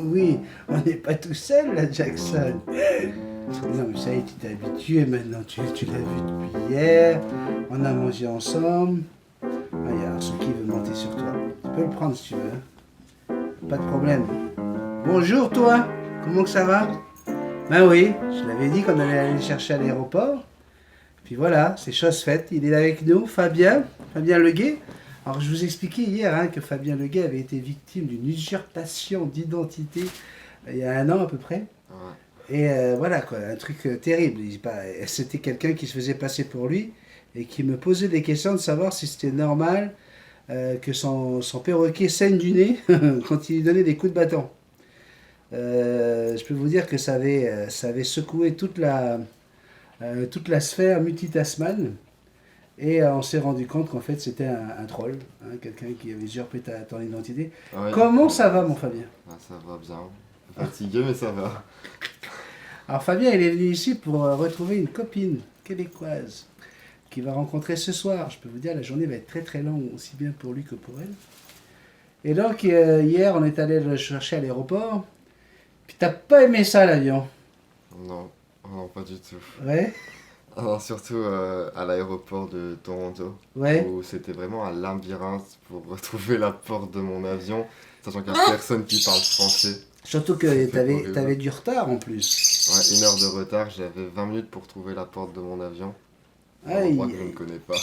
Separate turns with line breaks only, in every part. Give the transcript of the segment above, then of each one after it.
Oui, on n'est pas tout seul là, Jackson. Non, mais ça y est, tu t'es habitué maintenant. Tu l'as vu depuis hier. On a mangé ensemble. Ah, il y a Arsu qui veut monter sur toi. Tu peux le prendre si tu veux. Hein. Pas de problème. Bonjour, toi. Comment que ça va? Ben oui, je l'avais dit qu'on allait aller le chercher à l'aéroport. Puis voilà, c'est chose faite. Il est là avec nous, Fabien Leguet. Alors je vous expliquais hier que Fabien Leguet avait été victime d'une usurpation d'identité il y a un an à peu près.
Ouais.
Et voilà quoi, un truc terrible. C'était quelqu'un qui se faisait passer pour lui et qui me posait des questions de savoir si c'était normal que son perroquet saigne du nez quand il lui donnait des coups de bâton. Je peux vous dire que ça avait secoué toute la sphère multitasman. Et on s'est rendu compte qu'en fait c'était un troll, quelqu'un qui avait usurpé ton identité.
Ouais.
Comment ça va mon Fabien?
Ah, ça va bien. Fatigué, mais ça va.
Alors Fabien il est venu ici pour retrouver une copine québécoise qu'il va rencontrer ce soir. Je peux vous dire la journée va être très très longue, aussi bien pour lui que pour elle. Et donc hier on est allé le chercher à l'aéroport. Puis t'as pas aimé ça l'avion?
Non, non, pas du tout.
Ouais,
Alors, surtout à l'aéroport de Toronto,
ouais.
où c'était vraiment un labyrinthe pour retrouver la porte de mon avion, sachant qu'il n'y a personne qui parle français.
Surtout que
C'était horrible.
t'avais du retard en plus.
Ouais, 1 heure de retard, j'avais 20 minutes pour trouver la porte de mon avion. Un
Aïe.
endroit que je ne connais pas.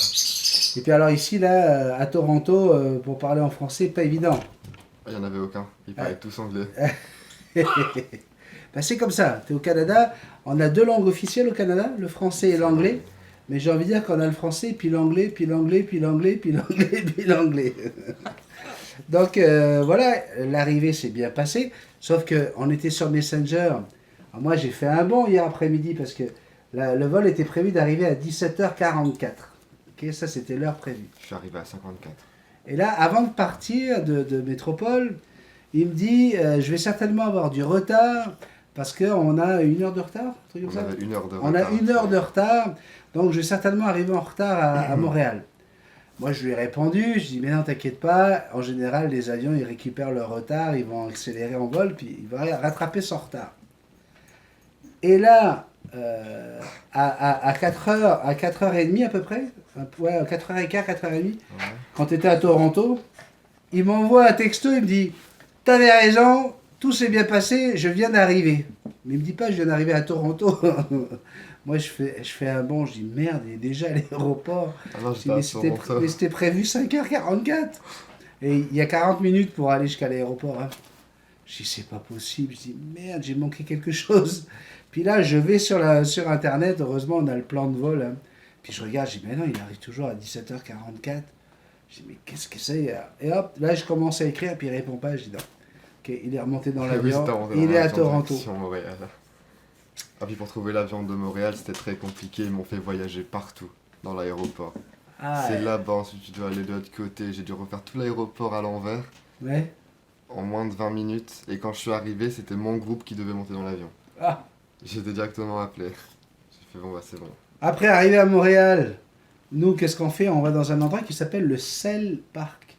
Et puis alors ici là à Toronto pour parler en français pas évident.
Il n'y en avait aucun, ils parlaient tous anglais.
Ben, c'est comme ça, tu es au Canada, on a deux langues officielles au Canada, le français et l'anglais. Mais j'ai envie de dire qu'on a le français, puis l'anglais, puis l'anglais, puis l'anglais, puis l'anglais, puis l'anglais. Donc voilà, l'arrivée s'est bien passée, sauf qu'on était sur Messenger. Alors, moi j'ai fait un bond hier après-midi parce que le vol était prévu d'arriver à 17h44. Ok, ça c'était l'heure prévue.
Je suis arrivé à 54.
Et là, avant de partir de Métropole, il me dit je vais certainement avoir du retard parce qu'on a 1 heure de retard, un truc comme
On
ça.
avait 1 heure de
On a
retard.
1 heure de retard, donc je vais certainement arriver en retard à Montréal. Moi, je lui ai répondu, je dis mais non, t'inquiète pas, en général, les avions, ils récupèrent leur retard, ils vont accélérer en vol, puis il va rattraper son retard. Et là, à 4h, à 4h30 à peu près, ouais, à 4h15, 4h30,
Ouais.
quand tu étais à Toronto, il m'envoie un texto, il me dit t'avais raison, tout s'est bien passé, je viens d'arriver. Mais il me dit pas je viens d'arriver à Toronto. Moi je fais un bond, je dis merde, il est déjà à l'aéroport.
Ah non,
Je dis,
j'étais à Toronto.
mais c'était prévu 5h44. Et il y a 40 minutes pour aller jusqu'à l'aéroport. Hein. Je dis c'est pas possible, je dis merde, j'ai manqué quelque chose. Puis là je vais sur internet, heureusement on a le plan de vol. Hein. Puis je regarde, je dis mais non, il arrive toujours à 17h44. Je dis mais qu'est-ce que c'est? Et hop, là je commence à écrire, puis il répond pas, je dis non. Ok, il est remonté dans
Oui,
l'avion,
c'était en
il est à
avion
Toronto.
direction Montréal. Ah, puis pour trouver l'avion de Montréal, c'était très compliqué. Ils m'ont fait voyager partout dans l'aéroport.
Ah
C'est
ouais.
là-bas, ensuite tu dois aller de l'autre côté. J'ai dû refaire tout l'aéroport à l'envers
Ouais.
en moins de 20 minutes. Et quand je suis arrivé, c'était mon groupe qui devait monter dans l'avion.
Ah.
J'étais directement appelé. J'ai fait bon, bah c'est bon.
Après, arrivé à Montréal, nous, qu'est-ce qu'on fait? On va dans un endroit qui s'appelle le Cell Park.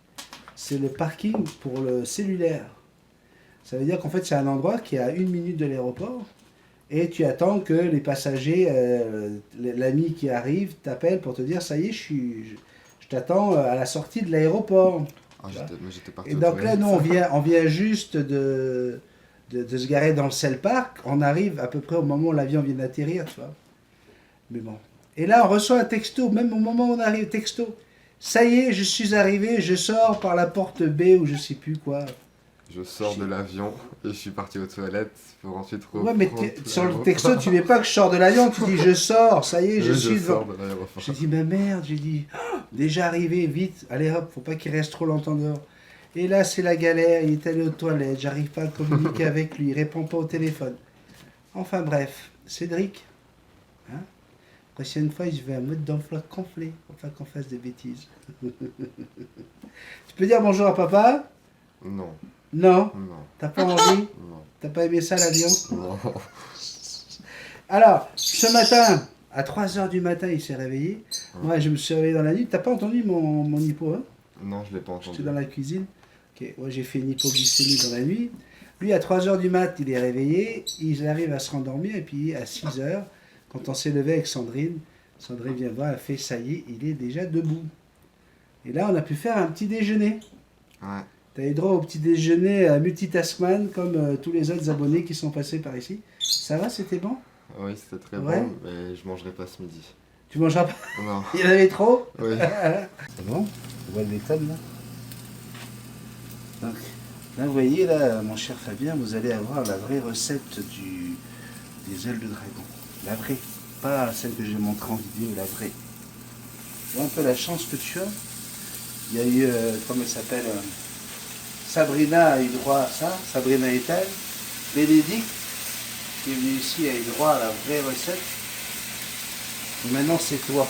C'est le parking pour le cellulaire. Ça veut dire qu'en fait, c'est un endroit qui est à 1 minute de l'aéroport. Et tu attends que les passagers, l'ami qui arrive, t'appelle pour te dire ça y est, je t'attends à la sortie de l'aéroport.
Ah, mais j'étais parti
Et
aux
donc là,
toilettes.
nous, on vient juste de se garer dans le Cell Park. On arrive à peu près au moment où l'avion vient d'atterrir, tu vois. Mais bon. Et là, on reçoit un texto, même au moment où on arrive, texto. Ça y est, je suis arrivé, je sors par la porte B ou je sais plus quoi.
Je sors de l'avion et je suis parti aux toilettes pour ensuite reprendre.
Ouais, mais
tout
sur le
l'aéroport.
texto, tu dis pas que je sors de l'avion, tu dis je sors, ça y est, je
Oui,
suis devant.
sors de l'aéroport.
J'ai dit, mais merde, j'ai dit, déjà arrivé, vite, allez hop, faut pas qu'il reste trop longtemps dehors. Et là, c'est la galère, il est allé aux toilettes, j'arrive pas à communiquer avec lui, il répond pas au téléphone. Enfin bref, Cédric, hein, prochaine fois, je vais un mode d'emploi complet, pour pas qu'on fasse des bêtises. Tu peux dire bonjour à papa?
Non,
Non,
non,
t'as pas envie?
non,
T'as pas aimé ça l'avion?
non.
Alors, ce matin, à 3h du matin, il s'est réveillé.
Ouais.
Moi, je me suis réveillé dans la nuit. T'as pas entendu mon hippo, hein?
Non, je l'ai pas
J'étais
entendu.
dans la cuisine. Ok, moi j'ai fait une hypoglycémie dans la nuit. Lui, à 3 heures du mat, il est réveillé, il arrive à se rendormir, et puis à 6 heures, quand on s'est levé avec Sandrine, Sandrine vient voir, elle fait ça y est, il est déjà debout. Et là, on a pu faire un petit déjeuner.
Ouais.
Tu as eu droit au petit déjeuner à Multitaskman, comme tous les autres abonnés qui sont passés par ici. Ça va, c'était bon?
Oui, c'était très
Ouais.
bon, mais je mangerai pas ce midi.
Tu mangeras pas?
Non.
Il y en avait trop?
Oui.
C'est bon? On voit le méthode là. Donc, là, vous voyez, là, mon cher Fabien, vous allez avoir la vraie recette des ailes de dragon. La vraie. Pas celle que j'ai montrée en vidéo, la vraie. Tu vois un peu la chance que tu as? Il y a eu, comment elle s'appelle Sabrina a eu droit à ça, Sabrina Etal. Bénédicte, qui est venu ici, a eu droit à la vraie recette. Et maintenant, c'est toi.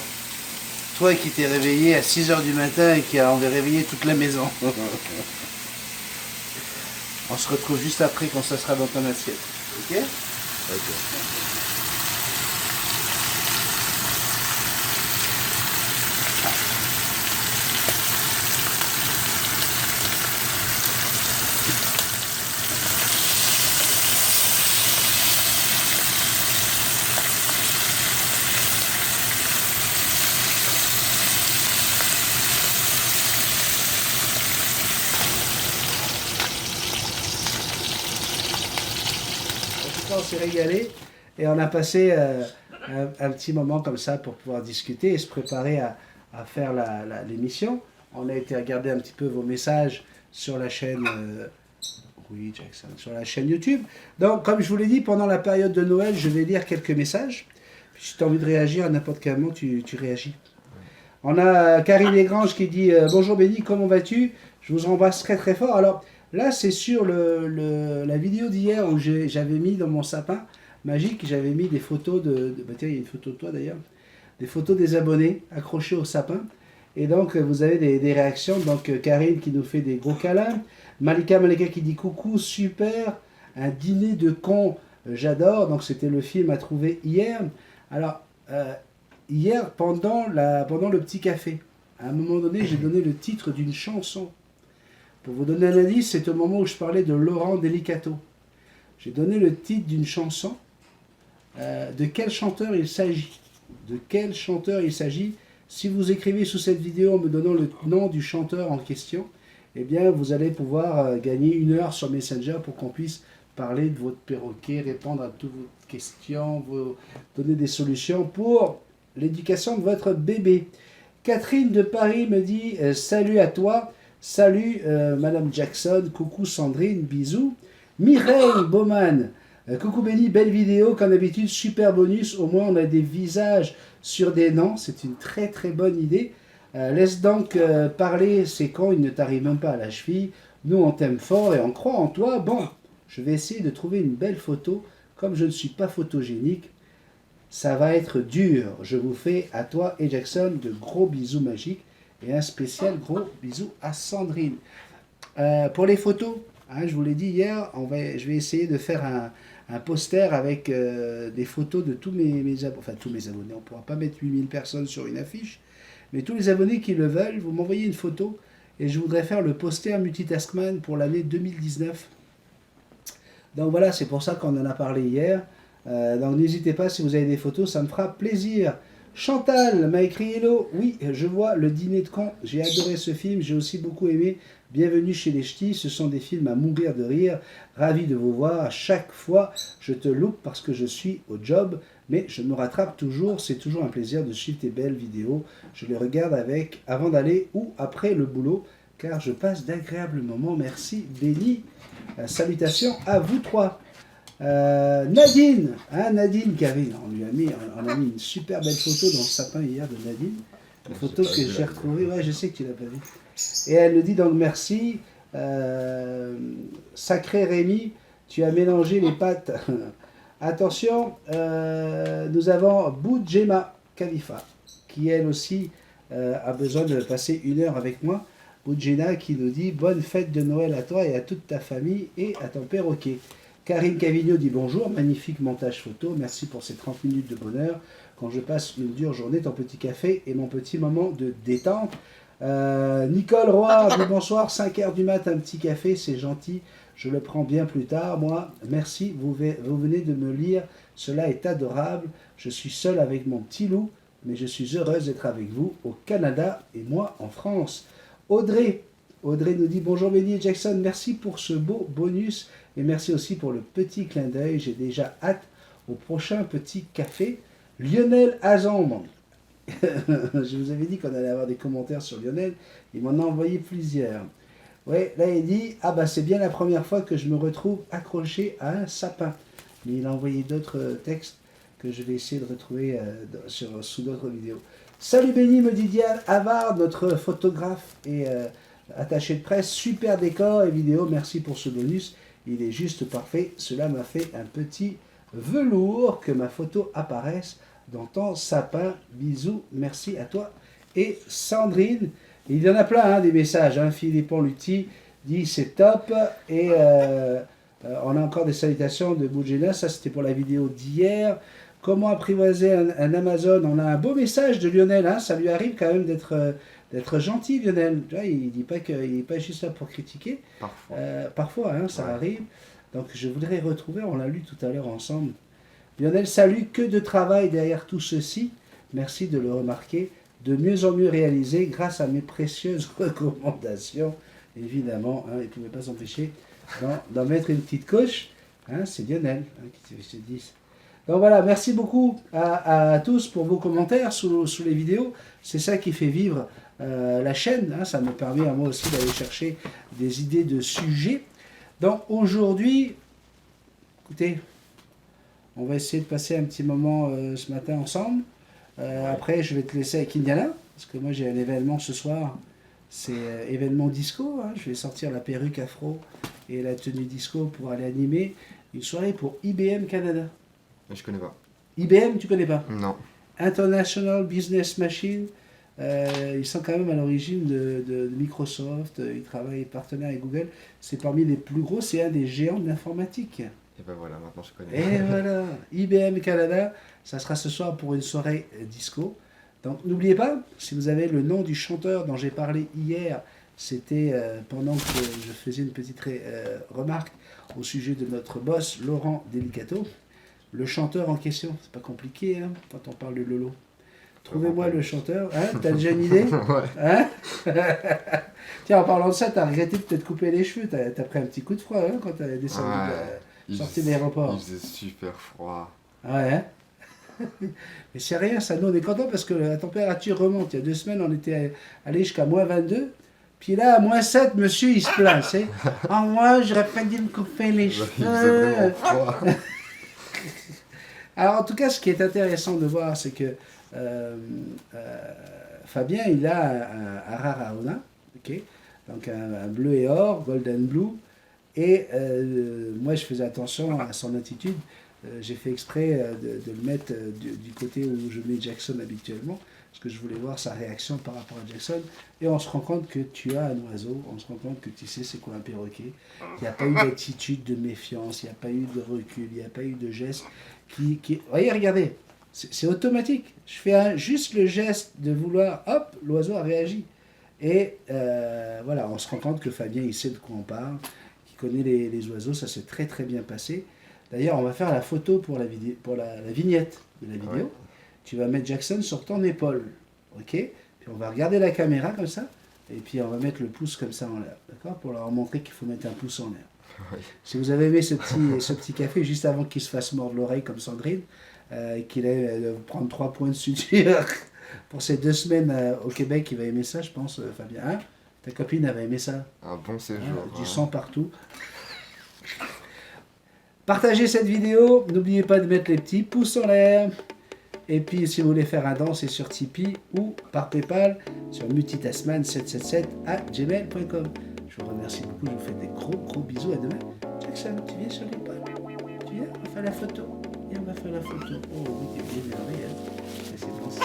Toi qui t'es réveillé à 6 heures du matin et qui a réveillé toute la maison. On se retrouve juste après quand ça sera dans ton assiette. Ok?
Ok.
En tout cas, on s'est régalé et on a passé un petit moment comme ça pour pouvoir discuter et se préparer à faire l'émission. On a été regarder un petit peu vos messages sur la chaîne, oui Jackson, sur la chaîne YouTube. Donc, comme je vous l'ai dit, pendant la période de Noël, je vais lire quelques messages. Puis, si tu as envie de réagir à n'importe quel moment, tu réagis. On a Karine Desgranges qui dit bonjour Béni, comment vas-tu? Je vous embrasse très très fort. Alors là, c'est sur la vidéo d'hier où j'avais mis dans mon sapin magique, j'avais mis des photos bah tiens, il y a une photo de toi d'ailleurs, des photos des abonnés accrochés au sapin. Et donc, vous avez des réactions. Donc, Karine qui nous fait des gros câlins. Malika qui dit coucou, super, un dîner de cons, j'adore. Donc, c'était le film à trouver hier. Alors, hier, pendant le petit café, à un moment donné, j'ai donné le titre d'une chanson. Pour vous donner un indice, c'est au moment où je parlais de Laurent Delicato. J'ai donné le titre d'une chanson. De quel chanteur il s'agit? De quel chanteur il s'agit? Si vous écrivez sous cette vidéo en me donnant le nom du chanteur en question, eh bien, vous allez pouvoir gagner 1 heure sur Messenger pour qu'on puisse parler de votre perroquet, répondre à toutes vos questions, vous donner des solutions pour l'éducation de votre bébé. Catherine de Paris me dit salut à toi, salut Madame Jackson, coucou Sandrine, bisous. Mireille Baumann, coucou Béni, belle vidéo, comme d'habitude, super bonus, au moins on a des visages sur des noms, c'est une très très bonne idée. Laisse donc parler, c'est quand il ne t'arrive même pas à la cheville. Nous on t'aime fort et on croit en toi. Bon, je vais essayer de trouver une belle photo. Comme je ne suis pas photogénique, ça va être dur. Je vous fais à toi et Jackson de gros bisous magiques et un spécial gros bisou à Sandrine. Pour les photos, hein, je vous l'ai dit hier, je vais essayer de faire un poster avec des photos de tous mes abonnés. Enfin, tous mes abonnés, on ne pourra pas mettre 8000 personnes sur une affiche. Mais tous les abonnés qui le veulent, vous m'envoyez une photo et je voudrais faire le poster Multitaskman pour l'année 2019. Donc voilà, c'est pour ça qu'on en a parlé hier. Donc n'hésitez pas, si vous avez des photos, ça me fera plaisir. Chantal m'a écrit hello. Oui, je vois le dîner de cons. J'ai adoré ce film, j'ai aussi beaucoup aimé. Bienvenue chez les Ch'tis, ce sont des films à mourir de rire. Ravi de vous voir. À chaque fois, je te loupe parce que je suis au job, mais je me rattrape toujours. C'est toujours un plaisir de suivre tes belles vidéos. Je les regarde avant d'aller ou après le boulot, car je passe d'agréables moments. Merci, Béni. Salutations à vous trois. Nadine, hein, Nadine qui avait, on a mis une super belle photo dans le sapin hier de Nadine. Une photo que j'ai retrouvée, ouais, je sais que tu l'as pas vue. Et elle nous dit donc merci, sacré Rémi, tu as mélangé les pâtes. Attention, nous avons Boudjema Khalifa, qui elle aussi a besoin de passer 1 heure avec moi. Boudjena qui nous dit bonne fête de Noël à toi et à toute ta famille et à ton perroquet. Karine Cavigno dit bonjour, magnifique montage photo, merci pour ces 30 minutes de bonheur. Quand je passe une dure journée, ton petit café et mon petit moment de détente. Nicole Roy, dit bonsoir, 5h du mat, un petit café, c'est gentil. Je le prends bien plus tard, moi. Merci, vous venez de me lire. Cela est adorable. Je suis seule avec mon petit loup, mais je suis heureuse d'être avec vous au Canada et moi en France. Audrey nous dit bonjour Benny et Jackson, merci pour ce beau bonus et merci aussi pour le petit clin d'œil. J'ai déjà hâte au prochain petit café. Lionel Azambre. Je vous avais dit qu'on allait avoir des commentaires sur Lionel. Il m'en a envoyé plusieurs. Ouais, là il dit ah bah c'est bien la première fois que je me retrouve accroché à un sapin. Mais il a envoyé d'autres textes que je vais essayer de retrouver sous d'autres vidéos. Salut Benny, me dit Diane Havard, notre photographe et attaché de presse. Super décor et vidéo, merci pour ce bonus. Il est juste parfait. Cela m'a fait un petit velours que ma photo apparaisse dans ton sapin. Bisous, merci à toi. Et Sandrine. Il y en a plein, hein, des messages. Hein. Philippon Lutti dit c'est top. Et on a encore des salutations de Bougena. Ça, c'était pour la vidéo d'hier. Comment apprivoiser un Amazon? On a un beau message de Lionel. Hein. Ça lui arrive quand même d'être gentil, Lionel. Tu vois, il ne dit pas qu'il n'est pas juste là pour critiquer.
Parfois.
Parfois, hein, ça arrive. Donc, je voudrais retrouver, on l'a lu tout à l'heure ensemble. Lionel, salut, que de travail derrière tout ceci. Merci de le remarquer. De mieux en mieux réalisé grâce à mes précieuses recommandations. Évidemment, hein, il ne pouvait pas s'empêcher d'en mettre une petite couche. Hein, c'est Lionel qui se dit. Donc voilà, merci beaucoup à tous pour vos commentaires sous les vidéos. C'est ça qui fait vivre la chaîne. Hein, ça me permet à moi aussi d'aller chercher des idées de sujets. Donc aujourd'hui, écoutez, on va essayer de passer un petit moment ce matin ensemble. Après, je vais te laisser avec Indiana, parce que moi j'ai un événement ce soir, c'est événement disco. Hein. Je vais sortir la perruque afro et la tenue disco pour aller animer une soirée pour IBM Canada.
Je connais pas.
IBM, tu connais pas?
Non.
International Business Machine. Ils sont quand même à l'origine de Microsoft. Ils travaillent partenaire avec Google. C'est parmi les plus gros, c'est un des géants de l'informatique.
Et ben voilà, maintenant je connais.
Et voilà, IBM Canada, ça sera ce soir pour une soirée disco. Donc n'oubliez pas, si vous avez le nom du chanteur dont j'ai parlé hier, c'était pendant que je faisais une petite remarque au sujet de notre boss Laurent Delicato. Le chanteur en question, c'est pas compliqué hein, quand on parle de Lolo. Trouvez-moi le chanteur, hein, t'as déjà une idée?
Ouais.
Hein? Tiens, en parlant de ça, t'as regretté de peut-être couper les cheveux, t'as pris un petit coup de froid hein, quand t'as descendu sorti de l'aéroport.
Il faisait super froid.
Ouais, hein. Mais c'est rien, ça, nous on est contents parce que la température remonte. Il y a 2 semaines, on était allé jusqu'à moins 22. Puis là, à moins 7, monsieur, il se plaint. Ah, moi, j'aurais pas dû me couper les cheveux.
Il faisait vraiment froid.
Alors, en tout cas, ce qui est intéressant de voir, c'est que Fabien, il a un Raraona, okay, donc un bleu et or, golden blue. Et moi, je faisais attention à son attitude. J'ai fait exprès de le mettre du côté où je mets Jackson habituellement, parce que je voulais voir sa réaction par rapport à Jackson. Et on se rend compte que tu as un oiseau, on se rend compte que tu sais c'est quoi un perroquet. Il n'y a pas eu d'attitude de méfiance, il n'y a pas eu de recul, il n'y a pas eu de geste qui... Voyez, regardez, c'est automatique. Je fais juste le geste de vouloir, hop, l'oiseau a réagi. Et voilà, on se rend compte que Fabien, il sait de quoi on parle, qu'il connaît les oiseaux, ça s'est très très bien passé. D'ailleurs, on va faire la photo pour la vignette de la vidéo. Ouais. Tu vas mettre Jackson sur ton épaule, ok? Puis on va regarder la caméra comme ça, et puis on va mettre le pouce comme ça en l'air, d'accord? Pour leur montrer qu'il faut mettre un pouce en l'air. Ouais. Si vous avez aimé ce petit café, juste avant qu'il se fasse mordre l'oreille comme Sandrine, qu'il ait prendre 3 points de suture pour ces 2 semaines au Québec, il va aimer ça, je pense, Fabien. Hein? Ta copine, elle va aimer ça.
Un bon séjour.
Du sang partout. Partagez cette vidéo, n'oubliez pas de mettre les petits pouces en l'air. Et puis si vous voulez faire un don, c'est sur Tipeee ou par Paypal sur multitasman777@gmail.com. Je vous remercie beaucoup, je vous fais des gros bisous, à demain. Jackson, tu viens sur l'épaule? Tu viens? On va faire la photo. Et on va faire la photo. Oh oui, tu es bien énervé, hein. C'est bon, c'est...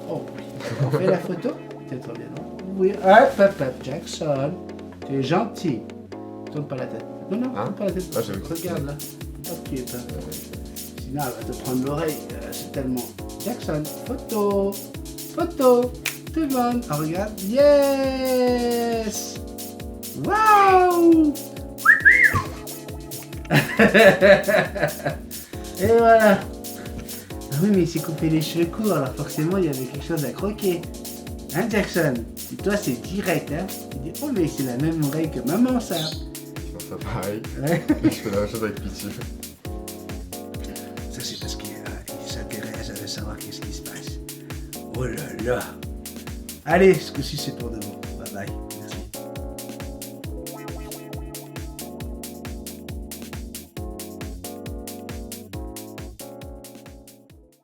Oh oui. On fait la photo? T'es trop bien, non? Oui, hop, Jackson. Tu es gentil. Tourne pas la tête. Non, tourne pas la tête. Regarde là. Ok, sinon elle va te prendre l'oreille. C'est tellement... Jackson, photo. justement. Oh, regarde. Yes. Waouh. Et voilà. Ah oui, mais il s'est coupé les cheveux courts, alors forcément il y avait quelque chose à croquer. Hein, Jackson? Et toi, c'est direct, hein? Tu dis, oh, mais c'est la même oreille que maman, ça.
C'est ça pareil.
Ouais.
Je fais la même chose avec Pichu.
Ça, c'est parce qu'il s'intéresse, elle veut savoir qu'est-ce qui se passe. Oh là là. Allez, ce coup-ci, c'est pour de bon. Bye bye. Merci.